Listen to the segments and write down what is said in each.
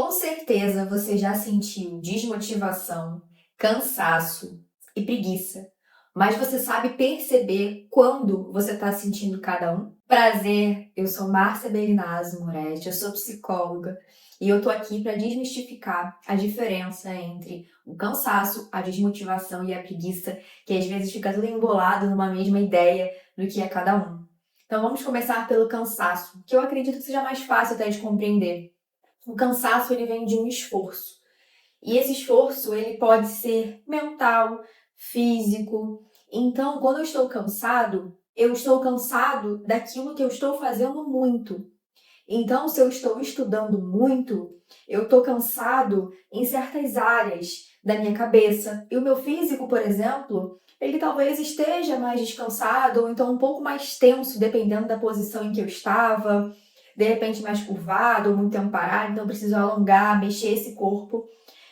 Com certeza você já sentiu desmotivação, cansaço e preguiça, mas você sabe perceber quando você está sentindo cada um? Prazer, eu sou Márcia Berinazzo Moretti, eu sou psicóloga e eu tô aqui para desmistificar a diferença entre o cansaço, a desmotivação e a preguiça, que às vezes fica tudo embolado numa mesma ideia do que é cada um. Então vamos começar pelo cansaço, que eu acredito que seja mais fácil até de compreender. O cansaço ele vem de um esforço. E esse esforço ele pode ser mental, físico. Então, quando eu estou cansado daquilo que eu estou fazendo muito. Então, se eu estou estudando muito, eu estou cansado em certas áreas da minha cabeça. E o meu físico, por exemplo, ele talvez esteja mais descansado ou então um pouco mais tenso, dependendo da posição em que eu estava, de repente mais curvado ou muito tempo parado, então eu preciso alongar, mexer esse corpo.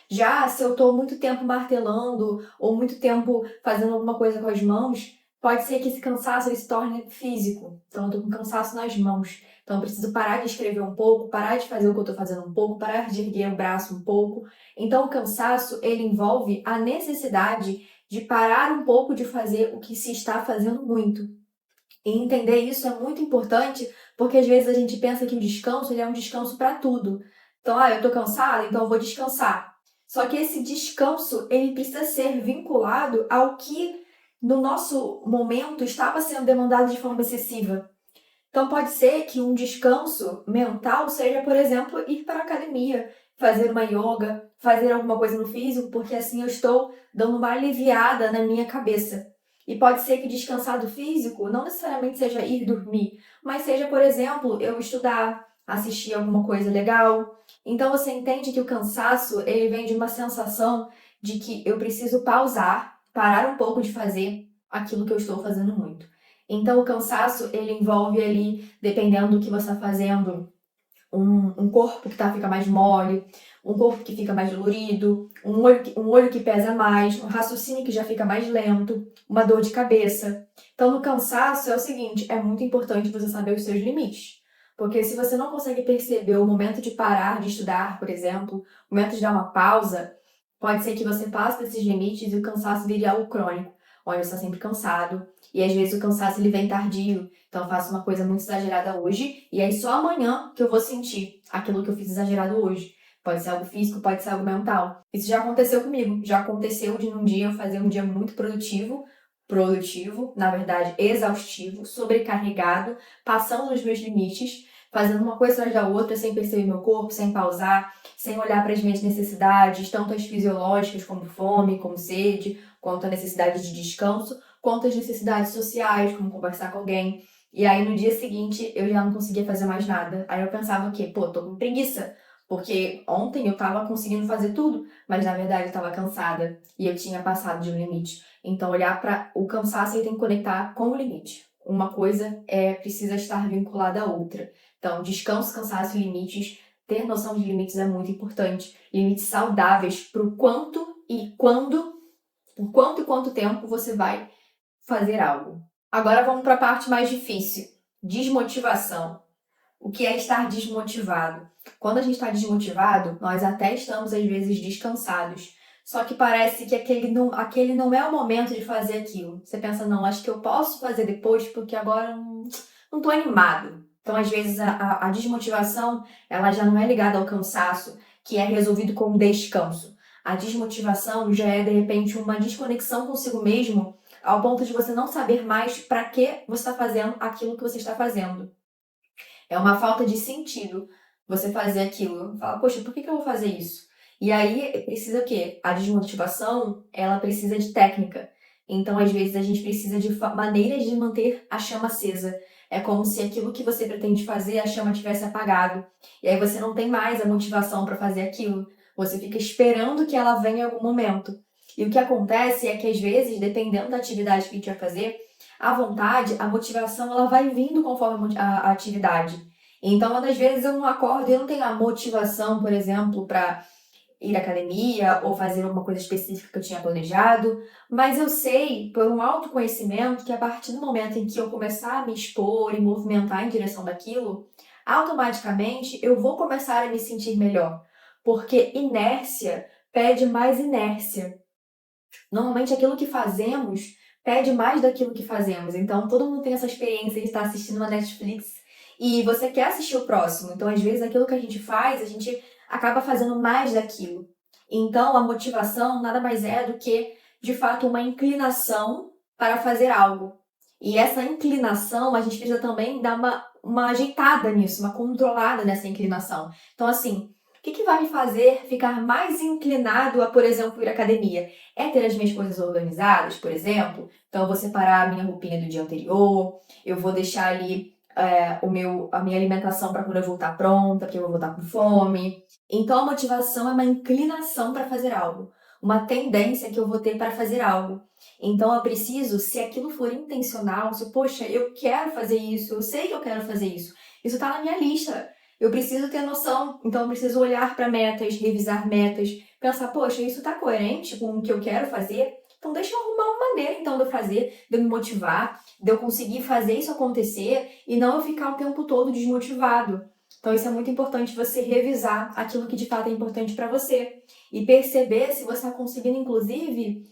Já se eu estou muito tempo martelando ou muito tempo fazendo alguma coisa com as mãos, pode ser que esse cansaço ele se torne físico. Então eu estou com cansaço nas mãos. Então eu preciso parar de escrever um pouco, parar de fazer o que eu estou fazendo um pouco, parar de erguer o braço um pouco. Então o cansaço ele envolve a necessidade de parar um pouco de fazer o que se está fazendo muito. E entender isso é muito importante, porque às vezes a gente pensa que o descanso ele é um descanso para tudo. Então, eu tô cansada, então eu vou descansar. Só que esse descanso, ele precisa ser vinculado ao que no nosso momento estava sendo demandado de forma excessiva. Então pode ser que um descanso mental seja, por exemplo, ir para a academia, fazer uma yoga, fazer alguma coisa no físico, porque assim eu estou dando uma aliviada na minha cabeça. E pode ser que descansar do físico não necessariamente seja ir dormir, mas seja, por exemplo, eu estudar, assistir alguma coisa legal. Então você entende que o cansaço, ele vem de uma sensação de que eu preciso pausar, parar um pouco de fazer aquilo que eu estou fazendo muito. Então, o cansaço, ele envolve ali, dependendo do que você está fazendo, um corpo que fica mais mole, um corpo que fica mais dolorido, um olho que pesa mais, um raciocínio que já fica mais lento, uma dor de cabeça. Então, no cansaço é o seguinte, é muito importante você saber os seus limites. Porque se você não consegue perceber o momento de parar de estudar, por exemplo, o momento de dar uma pausa, pode ser que você passe desses limites e o cansaço vire algo crônico, onde você está sempre cansado, e às vezes o cansaço ele vem tardio. Então eu faço uma coisa muito exagerada hoje e aí só amanhã que eu vou sentir aquilo que eu fiz exagerado hoje. Pode ser algo físico, pode ser algo mental. Isso já aconteceu comigo. Já aconteceu de num dia eu fazer um dia muito produtivo, na verdade exaustivo, sobrecarregado, passando nos meus limites, fazendo uma coisa atrás da outra sem perceber meu corpo, sem pausar, sem olhar para as minhas necessidades, tanto as fisiológicas como fome, como sede, quanto a necessidade de descanso, quanto as necessidades sociais, como conversar com alguém. E aí no dia seguinte eu já não conseguia fazer mais nada. Aí eu pensava que, tô com preguiça, porque ontem eu tava conseguindo fazer tudo, mas na verdade eu tava cansada e eu tinha passado de um limite. Então olhar para o cansaço e tem que conectar com o limite. Uma coisa precisa estar vinculada à outra. Então descanso, cansaço e limites, ter noção de limites é muito importante. Limites saudáveis para o quanto e quando, por quanto e quanto tempo você vai fazer algo. Agora vamos para a parte mais difícil. Desmotivação. O que é estar desmotivado? Quando a gente está desmotivado, nós até estamos às vezes descansados. Só que parece que aquele não é o momento de fazer aquilo. Você pensa, não, acho que eu posso fazer depois porque agora não tô animado. Então, às vezes, a desmotivação, ela já não é ligada ao cansaço, que é resolvido com um descanso. A desmotivação já é, de repente, uma desconexão consigo mesmo, ao ponto de você não saber mais para que você está fazendo aquilo que você está fazendo. É uma falta de sentido você fazer aquilo. Fala, poxa, por que eu vou fazer isso? E aí precisa o quê? A desmotivação, ela precisa de técnica. Então, às vezes, a gente precisa de maneiras de manter a chama acesa. É como se aquilo que você pretende fazer, a chama tivesse apagado. E aí você não tem mais a motivação para fazer aquilo. Você fica esperando que ela venha em algum momento. E o que acontece é que, às vezes, dependendo da atividade que a gente vai fazer, a vontade, a motivação, ela vai vindo conforme a atividade. Então, às vezes eu não acordo e eu não tenho a motivação, por exemplo, para ir à academia ou fazer alguma coisa específica que eu tinha planejado, mas eu sei, por um autoconhecimento, que a partir do momento em que eu começar a me expor e movimentar em direção daquilo, automaticamente eu vou começar a me sentir melhor. porque inércia pede mais inércia. Normalmente aquilo que fazemos pede mais daquilo que fazemos. Então todo mundo tem essa experiência de estar assistindo uma Netflix e você quer assistir o próximo. Então às vezes aquilo que a gente faz, a gente acaba fazendo mais daquilo. Então a motivação nada mais é do que, de fato, uma inclinação para fazer algo. E essa inclinação, a gente precisa também dar uma ajeitada nisso, uma controlada nessa inclinação. Então, assim, o que vai me fazer ficar mais inclinado a, por exemplo, ir à academia? É ter as minhas coisas organizadas, por exemplo. Então, eu vou separar a minha roupinha do dia anterior, eu vou deixar ali a minha alimentação para quando eu voltar pronta, porque eu vou voltar com fome. Então, a motivação é uma inclinação para fazer algo, uma tendência que eu vou ter para fazer algo. Então, eu preciso, se aquilo for intencional, se, poxa, eu quero fazer isso, eu sei que eu quero fazer isso está na minha lista. Eu preciso ter noção, então eu preciso olhar para metas, revisar metas, pensar, poxa, isso está coerente com o que eu quero fazer? Então deixa eu arrumar uma maneira então de eu fazer, de eu me motivar, de eu conseguir fazer isso acontecer e não eu ficar o tempo todo desmotivado. Então isso é muito importante, você revisar aquilo que de fato é importante para você e perceber se você está conseguindo, inclusive,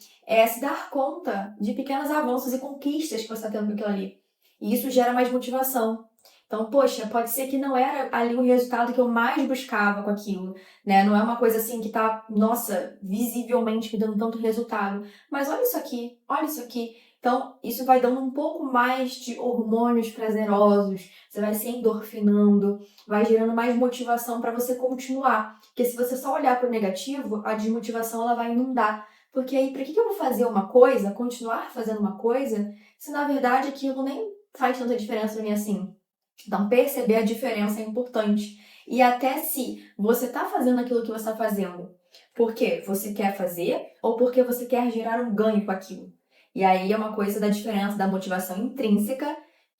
se dar conta de pequenos avanços e conquistas que você está tendo com aquilo ali. E isso gera mais motivação. Então, poxa, pode ser que não era ali o resultado que eu mais buscava com aquilo, né? Não é uma coisa assim que tá, nossa, visivelmente me dando tanto resultado. Mas olha isso aqui, olha isso aqui. Então, isso vai dando um pouco mais de hormônios prazerosos, você vai se endorfinando, vai gerando mais motivação para você continuar. Porque se você só olhar para o negativo, a desmotivação ela vai inundar. Porque aí, para que eu vou fazer uma coisa, continuar fazendo uma coisa, se na verdade aquilo nem faz tanta diferença para mim assim? Então, perceber a diferença é importante. E até se você está fazendo aquilo que você está fazendo porque você quer fazer ou porque você quer gerar um ganho com aquilo. E aí é uma coisa da diferença da motivação intrínseca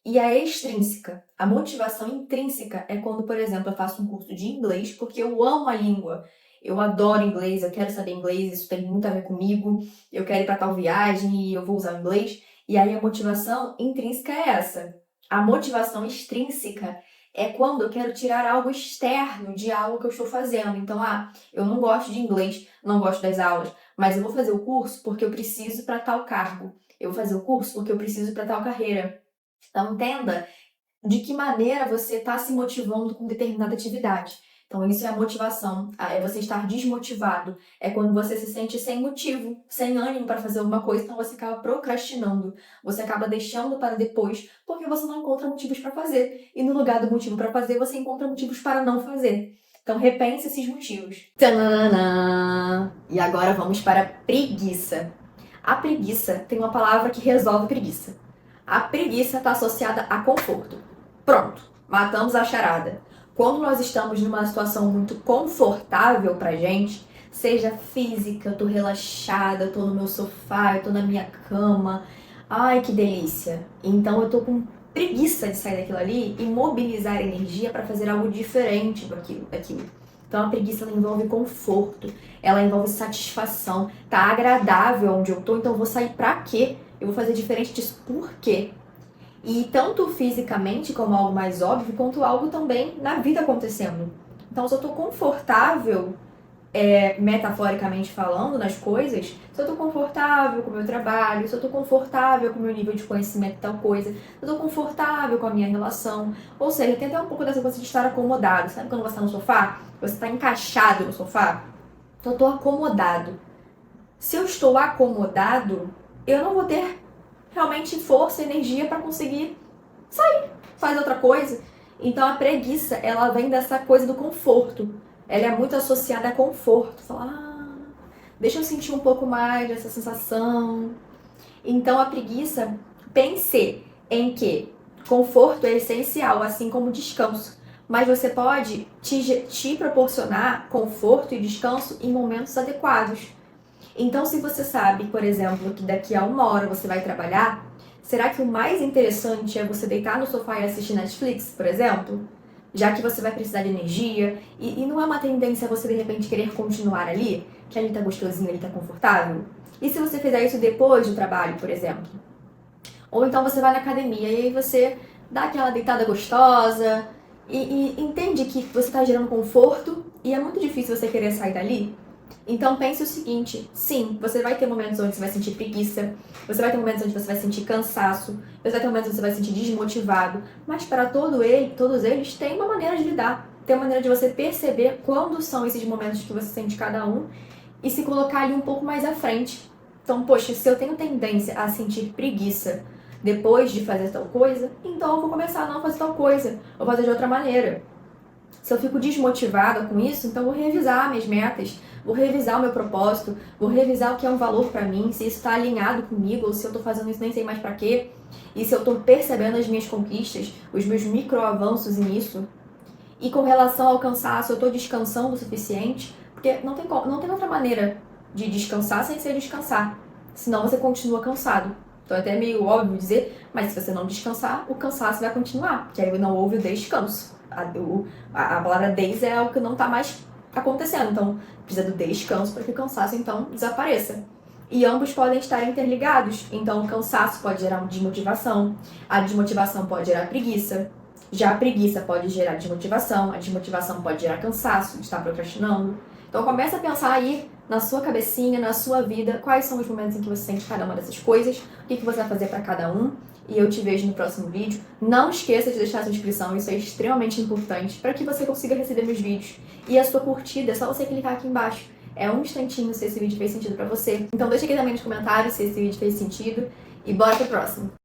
e a extrínseca. A motivação intrínseca é quando, por exemplo, eu faço um curso de inglês porque eu amo a língua. Eu adoro inglês, eu quero saber inglês, isso tem muito a ver comigo. Eu quero ir para tal viagem e eu vou usar o inglês. E aí a motivação intrínseca é essa. A motivação extrínseca é quando eu quero tirar algo externo de algo que eu estou fazendo. Então, eu não gosto de inglês, não gosto das aulas, mas eu vou fazer o curso porque eu preciso para tal cargo. Eu vou fazer o curso porque eu preciso para tal carreira. Então, entenda de que maneira você está se motivando com determinada atividade. Então, isso é a motivação, é você estar desmotivado. É quando você se sente sem motivo, sem ânimo para fazer alguma coisa, então você acaba procrastinando. Você acaba deixando para depois, porque você não encontra motivos para fazer. E no lugar do motivo para fazer, você encontra motivos para não fazer. Então, repense esses motivos. Tananana! E agora vamos para a preguiça. A preguiça tem uma palavra que resolve preguiça. A preguiça está associada a conforto. Pronto, matamos a charada. Quando nós estamos numa situação muito confortável pra gente, seja física, eu tô relaxada, eu tô no meu sofá, eu tô na minha cama, ai que delícia. Então eu tô com preguiça de sair daquilo ali e mobilizar energia para fazer algo diferente daquilo. Então a preguiça ela envolve conforto, ela envolve satisfação, tá agradável onde eu tô, então eu vou sair pra quê? Eu vou fazer diferente disso por quê? E tanto fisicamente, como algo mais óbvio, quanto algo também na vida acontecendo. Então, se eu tô confortável, metaforicamente falando, nas coisas, se eu tô confortável com o meu trabalho, se eu tô confortável com o meu nível de conhecimento de tal coisa, se eu tô confortável com a minha relação, ou seja, tem até um pouco dessa coisa de estar acomodado. Sabe quando você tá no sofá? Você tá encaixado no sofá? Então, eu tô acomodado. Se eu estou acomodado, eu não vou ter realmente força e energia para conseguir sair, fazer outra coisa. Então a preguiça, ela vem dessa coisa do conforto. Ela é muito associada a conforto. Falar, deixa eu sentir um pouco mais dessa sensação. Então a preguiça, pense em que conforto é essencial, assim como descanso. Mas você pode te proporcionar conforto e descanso em momentos adequados. Então, se você sabe, por exemplo, que daqui a 1 hora você vai trabalhar, será que o mais interessante é você deitar no sofá e assistir Netflix, por exemplo? Já que você vai precisar de energia, e não é uma tendência você de repente querer continuar ali, que ali tá gostosinho, ali tá confortável? E se você fizer isso depois do trabalho, por exemplo? Ou então você vai na academia e aí você dá aquela deitada gostosa e entende que você está gerando conforto e é muito difícil você querer sair dali. Então pense o seguinte, sim, você vai ter momentos onde você vai sentir preguiça, você vai ter momentos onde você vai sentir cansaço, você vai ter momentos onde você vai sentir desmotivado, mas para todos eles tem uma maneira de lidar, tem uma maneira de você perceber quando são esses momentos que você sente cada um e se colocar ali um pouco mais à frente. Então, poxa, se eu tenho tendência a sentir preguiça depois de fazer tal coisa, então eu vou começar a não fazer tal coisa, vou fazer de outra maneira. Se eu fico desmotivada com isso, então eu vou revisar minhas metas, vou revisar o meu propósito, vou revisar o que é um valor pra mim, se isso tá alinhado comigo, ou se eu tô fazendo isso nem sei mais pra quê, e se eu tô percebendo as minhas conquistas, os meus microavanços nisso. E com relação ao cansaço, eu tô descansando o suficiente, porque não tem outra maneira de descansar sem ser descansar, senão você continua cansado. Então é até meio óbvio dizer, mas se você não descansar, o cansaço vai continuar, porque aí não houve o descanso. A palavra des é algo que não está mais acontecendo, então precisa do descanso para que o cansaço então desapareça. E ambos podem estar interligados, então o cansaço pode gerar uma desmotivação, a desmotivação pode gerar preguiça, já a preguiça pode gerar desmotivação, a desmotivação pode gerar cansaço, de estar procrastinando. Então começa a pensar aí na sua cabecinha, na sua vida, quais são os momentos em que você sente cada uma dessas coisas, o que você vai fazer para cada um, e eu te vejo no próximo vídeo. Não esqueça de deixar sua inscrição, isso é extremamente importante para que você consiga receber meus vídeos. E a sua curtida, é só você clicar aqui embaixo. É um instantinho se esse vídeo fez sentido para você. Então deixa aqui também nos comentários se esse vídeo fez sentido e bora pro próximo!